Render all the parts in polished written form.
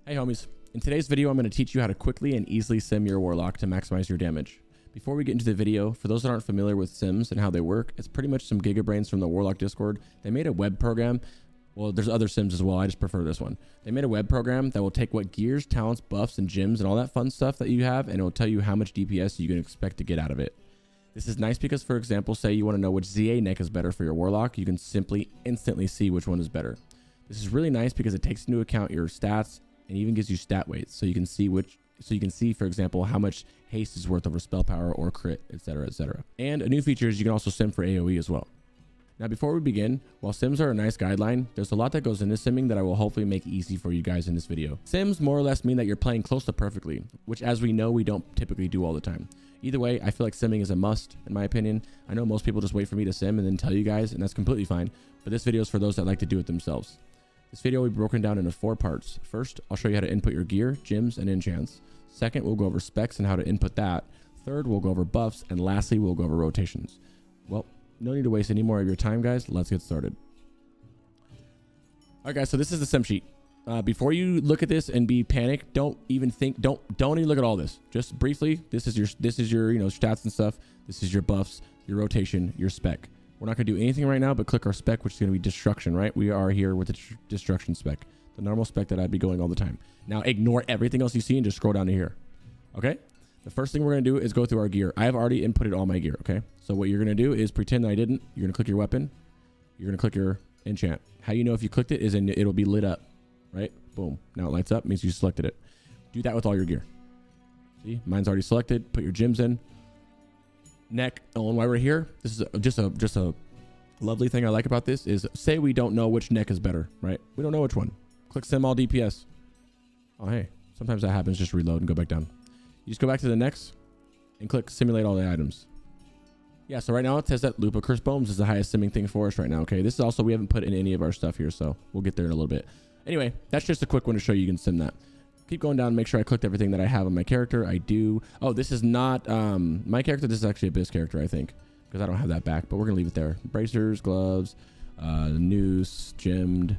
Hey homies, in today's video I'm going to teach you how to quickly and easily sim your Warlock to maximize your damage. Before we get into the video, for those that aren't familiar with sims and how they work, it's pretty much some gigabrains from the Warlock Discord. They made a web program. Well, there's other sims as well, I just prefer this one. They made a web program that will take what gears, talents, buffs, and gems and all that fun stuff that you have, and it will tell you how much DPS you can expect to get out of it. This is nice because, for example, say you want to know which ZA neck is better for your Warlock, you can simply instantly see which one is better. This is really nice because it takes into account your stats and even gives you stat weights, so you can see for example how much haste is worth over spell power or crit, etc, etc. And a new feature is you can also sim for AoE as well. Now before we begin, while sims are a nice guideline, there's a lot that goes into simming that I will hopefully make easy for you guys in this video. Sims more or less mean that you're playing close to perfectly, which as we know we don't typically do all the time. Either way, I feel like simming is a must in my opinion. I know most people just wait for me to sim and then tell you guys, and that's completely fine, but this video is for those that like to do it themselves. This video will be broken down into 4 parts. First, I'll show you how to input your gear, gems, and enchants. Second, we'll go over specs and how to input that. Third, we'll go over buffs. And lastly, we'll go over rotations. Well, no need to waste any more of your time, guys. Let's get started. All right, guys, so this is the sim sheet. Before you look at this and be panicked, don't even even look at all this. Just briefly, this is your stats and stuff. This is your buffs, your rotation, your spec. We're not going to do anything right now, but click our spec, which is going to be destruction, right? We are here with the destruction spec, the normal spec that I'd be going all the time. Now ignore everything else you see and just scroll down to here. Okay. The first thing we're going to do is go through our gear. I have already inputted all my gear. Okay. So what you're going to do is pretend that I didn't. You're going to click your weapon. You're going to click your enchant. How you know if you clicked it is it'll be lit up, right? Boom. Now it lights up, means you selected it. Do that with all your gear. See, mine's already selected. Put your gems in. Neck. Oh, and while we're here, this is just a lovely thing I like about this is, say we don't know which neck is better, right? We don't know which one. Click sim all DPS. Oh, hey, sometimes that happens. Just reload and go back down. You just go back to the necks and click simulate all the items. Yeah, so right now it says that Loop of Cursed Bones is the highest simming thing for us right now. Okay, this is also, we haven't put in any of our stuff here, so we'll get there in a little bit. Anyway, that's just a quick one to show you can sim that. Keep going down, make sure I clicked everything that I have on my character. I do. Oh, this is not my character. This is actually a BiS character, I think, because I don't have that back, but we're gonna leave it there. Bracers, gloves, noose, gemmed,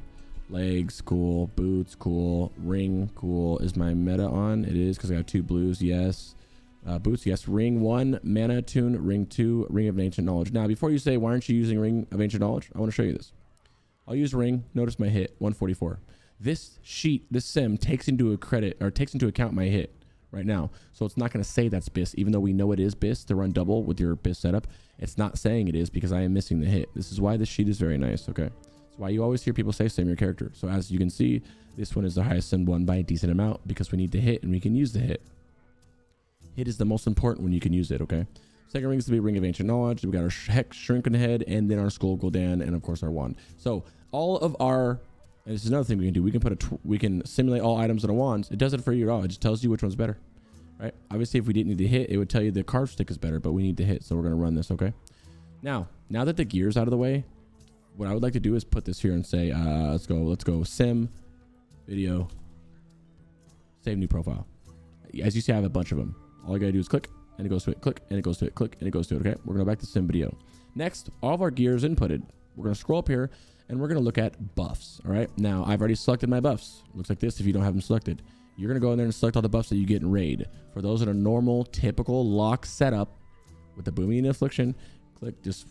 legs, cool, boots, cool, ring, cool. Is my meta on? It is, because I got 2 blues. Yes. Boots, yes. Ring 1, mana tune. Ring 2, ring of ancient knowledge. Now before you say why aren't you using ring of ancient knowledge, I want to show you this. I'll use ring. Notice my hit 144. This sheet, this sim takes into account my hit right now. So it's not going to say that's BiS, even though we know it is BiS to run double with your BiS setup. It's not saying it is because I am missing the hit. This is why this sheet is very nice. Okay. That's why you always hear people say sim your character. So as you can see, this one is the highest sim one by a decent amount because we need the hit and we can use the hit. Hit is the most important when you can use it. Okay. Second ring is to be ring of ancient knowledge. We got our hex shrunken head and then our skull Gul'dan and of course our wand. So all of our, and this is another thing we can do. We can simulate all items in a wand. It does it for you at all. It just tells you which one's better, right? Obviously, if we didn't need to hit, it would tell you the carve stick is better, but we need to hit. So we're going to run this. Okay. Now that the gear's out of the way, what I would like to do is put this here and say, let's go sim video, save new profile. As you see, I have a bunch of them. All I got to do is click and it goes to it, click and it goes to it, click and it goes to it. Okay. We're going to go back to sim video. Next, all of our gear is inputted. We're going to scroll up here and we're going to look at buffs. All right. Now I've already selected my buffs. Looks like this. If you don't have them selected, you're going to go in there and select all the buffs that you get in raid. For those that are normal, typical lock setup with the booming and affliction, click, just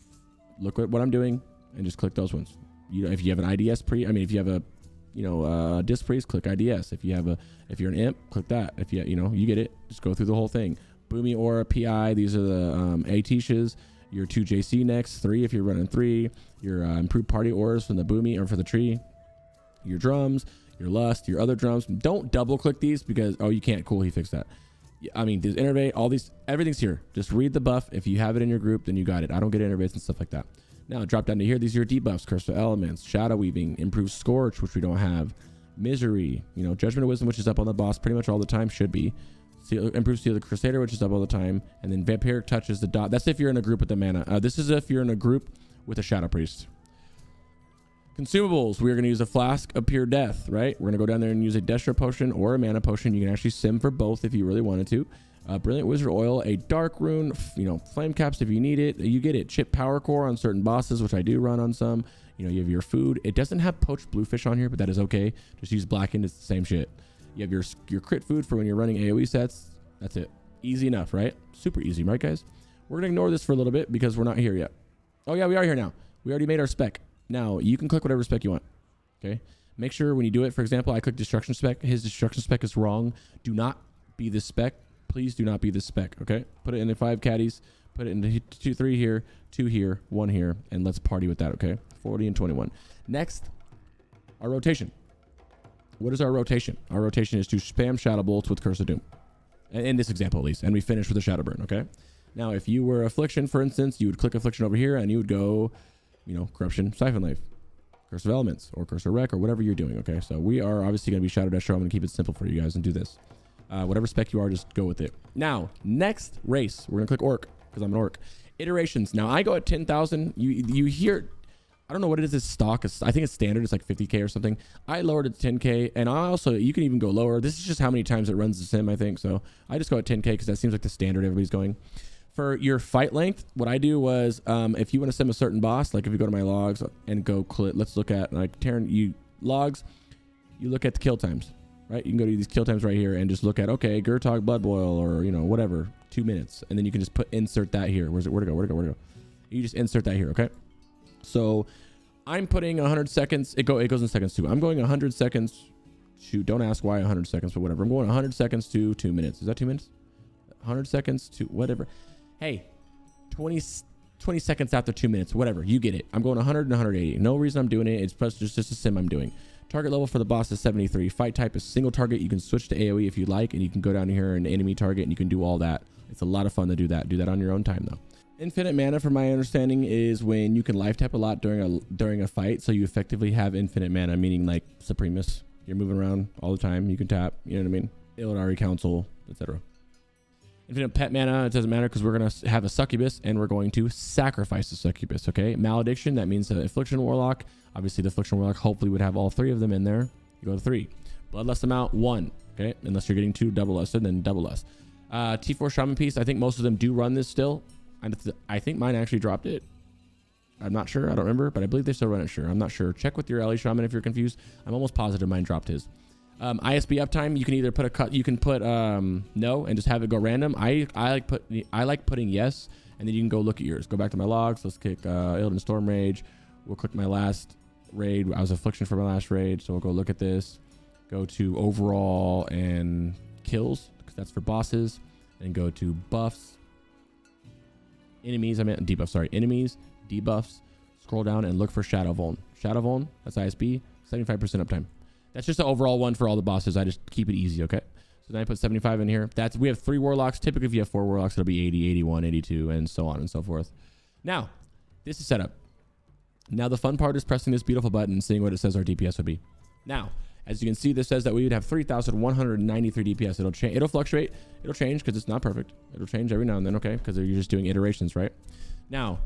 look at what I'm doing and just click those ones. You know, if you have an IDS if you have a, disc priest, click IDS. If you're an imp, click that. If you get it, just go through the whole thing. Boomy aura, PI. These are the Atishas. Your 2 JC necks, 3 if you're running 3, your improved party auras from the boomy or for the tree, your drums, your lust, your other drums. Don't double click these because, oh, you can't. Cool, he fixed that. I mean, there's innervate, all these, everything's here. Just read the buff. If you have it in your group, then you got it. I don't get innervates and stuff like that. Now drop down to here. These are your debuffs: Curse of Elements, Shadow Weaving, Improved Scorch, which we don't have, Misery, Judgment of Wisdom, which is up on the boss pretty much all the time, should be. Improve Seal of the Crusader, which is up all the time, and then Vampiric Touch is the dot. That's if you're in a group with the mana. This is if you're in a group with a Shadow Priest. Consumables, we're going to use a Flask of Pure Death, right? We're going to go down there and use a Destro Potion or a Mana Potion. You can actually sim for both if you really wanted to. Brilliant Wizard Oil, a Dark Rune, Flame Caps if you need it. You get it. Chip Power Core on certain bosses, which I do run on some. You have your food. It doesn't have Poached Bluefish on here, but that is okay. Just use Blackened. It's the same shit. You have your crit food for when you're running AoE sets. That's it. Easy enough, right? Super easy, right, guys? We're going to ignore this for a little bit because we're not here yet. Oh, yeah, we are here now. We already made our spec. Now, you can click whatever spec you want, okay? Make sure when you do it, for example, I click destruction spec. His destruction spec is wrong. Do not be this spec. Please do not be this spec, okay? Put it into 5 caddies. Put it into 2, 3 here, 2 here, 1 here, and let's party with that, okay? 40 and 21. Next, our rotation. What is our rotation? Our rotation is to spam shadow bolts with Curse of Doom. In this example, at least. And we finish with a shadow burn, okay? Now, if you were Affliction, for instance, you would click Affliction over here and you would go, you know, Corruption, Siphon Life, Curse of Elements, or Curse of Wreck, or whatever you're doing, okay? So we are obviously going to be Shadow Dasher. I'm going to keep it simple for you guys and do this. Whatever spec you are, just go with it. Now, next race, we're going to click Orc, because I'm an Orc. Iterations. Now, I go at 10,000. You hear... I don't know what it is. It's stock. I think it's standard. It's like 50K or something. I lowered it to 10K, and I also, you can even go lower. This is just how many times it runs the sim, I think. So I just go at 10K because that seems like the standard everybody's going. For your fight length, what I do was, if you want to sim a certain boss, like if you go to my logs and go click, let's look at like logs, you look at the kill times, right? You can go to these kill times right here and just look at, okay, Gurtog Blood Boil or, you know, whatever, 2 minutes. And then you can just insert that here. Where's it? Where'd it go? Where'd it go? Where'd it go? You just insert that here, okay? So I'm putting 100 seconds. It goes in seconds too. I'm going 100 seconds to, don't ask why 100 seconds, but whatever. I'm going 100 seconds to 2 minutes. Is that 2 minutes? 100 seconds to whatever. Hey, 20 seconds after 2 minutes, whatever. You get it. I'm going 100 and 180. No reason I'm doing it. It's just a sim I'm doing. Target level for the boss is 73. Fight type is single target. You can switch to AoE if you like, and you can go down here and enemy target, and you can do all that. It's a lot of fun to do that. Do that on your own time, though. Infinite mana, from my understanding, is when you can life tap a lot during a fight, so you effectively have infinite mana, meaning like Supremus. You're moving around all the time. You can tap. You know what I mean? Illidari Council, etc. Infinite pet mana, it doesn't matter because we're going to have a succubus and we're going to sacrifice the succubus, okay? Malediction, that means the Affliction Warlock. Obviously, the Affliction Warlock hopefully would have all 3 of them in there. You go to 3. Bloodlust amount, 1, okay? Unless you're getting 2 double lusted, then double lust. T4 Shaman Piece, I think most of them do run this still. I think mine actually dropped it. I'm not sure. I don't remember, but I believe they still run it. Sure. I'm not sure. Check with your LA Shaman if you're confused. I'm almost positive mine dropped his. ISB uptime, you can either put a cut, you can put no and just have it go random. I like putting yes, and then you can go look at yours. Go back to my logs. Let's click Illidan Storm Rage. We'll click my last raid. I was Affliction for my last raid, so we'll go look at this. Go to overall and kills, because that's for bosses, and go to buffs. Enemies, I meant debuffs, sorry. Enemies, debuffs. Scroll down and look for Shadow Vuln. Shadow Vuln, that's ISB, 75% uptime. That's just the overall one for all the bosses. I just keep it easy, okay? So then I put 75 in here. We have 3 Warlocks. Typically, if you have 4 Warlocks, it'll be 80, 81, 82, and so on and so forth. Now, this is set up. Now, the fun part is pressing this beautiful button and seeing what it says our DPS would be. Now, as you can see, this says that we would have 3,193 DPS. It'll fluctuate. It'll change because it's not perfect. It'll change every now and then, okay? Because you're just doing iterations, right? Now,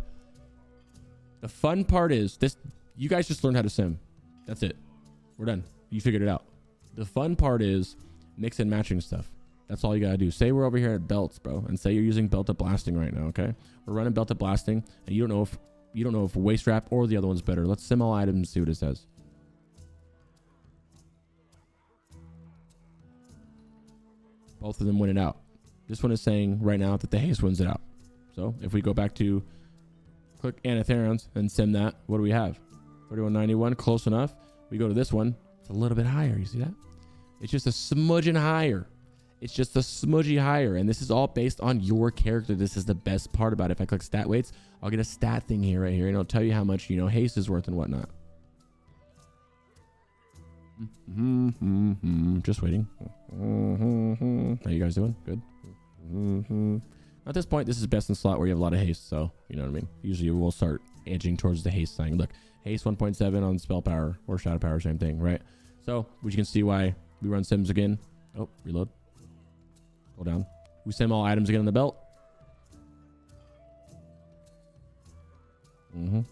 the fun part is this. You guys just learned how to sim. That's it. We're done. You figured it out. The fun part is mix and matching stuff. That's all you gotta do. Say we're over here at belts, bro, and say you're using belted blasting right now, okay? We're running belted blasting, and you don't know if waist wrap or the other one's better. Let's sim all items and see what it says. Both of them win it out. This one is saying right now that the haste wins it out. So if we go back to click Anatherons and sim that, what do we have? 3191, close enough. We go to this one. It's a little bit higher. You see that? It's just a smudging higher. It's just a smudgy higher. And this is all based on your character. This is the best part about it. If I click stat weights, I'll get a stat thing here, right here. And it'll tell you how much, haste is worth and whatnot. Just waiting. How you guys doing? Good. At this point, this is best in slot where you have a lot of haste. So, you know what I mean? Usually we'll start edging towards the haste sign. Look, haste 1.7 on spell power or shadow power, same thing, right? So, which you can see why we run sims again. Oh, reload. Go down. We sim all items again on the belt. Boom.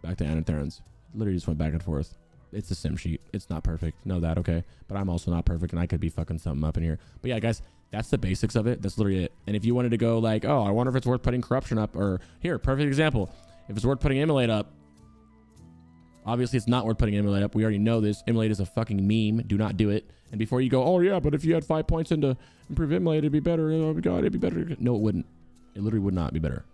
Back to Anatherons. Literally just went back and forth. It's a sim sheet. It's not perfect. Know that, okay? But I'm also not perfect, and I could be fucking something up in here. But yeah, guys, that's the basics of it. That's literally it. And if you wanted to go like, oh, I wonder if it's worth putting corruption up, or here, perfect example. If it's worth putting immolate up, Obviously, it's not worth putting Immolate up. We already know this. Immolate is a fucking meme. Do not do it. And before you go, oh yeah, but if you had 5 points into improve Immolate, it'd be better. Oh my god, it'd be better. No, it wouldn't. It literally would not be better.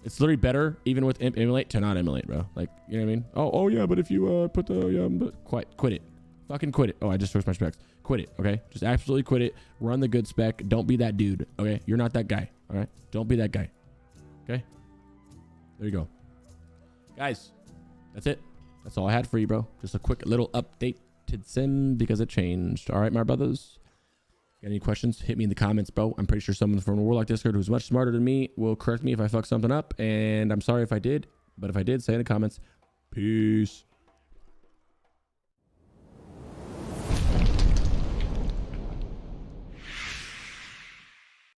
It's literally better, even with Immolate, to not Immolate, bro. Like, you know what I mean? Oh yeah, but if you put the quit it. Fucking quit it. Oh, I just switched my specs. Quit it, okay? Just absolutely quit it. Run the good spec. Don't be that dude, okay? You're not that guy, all right? Don't be that guy, okay? There you go. Guys, that's it. That's all I had for you, bro. Just a quick little update to sim because it changed. All right, my brothers. Got any questions? Hit me in the comments, bro. I'm pretty sure someone from the Warlock Discord who's much smarter than me will correct me if I fuck something up. And I'm sorry if I did. But if I did, say in the comments. Peace.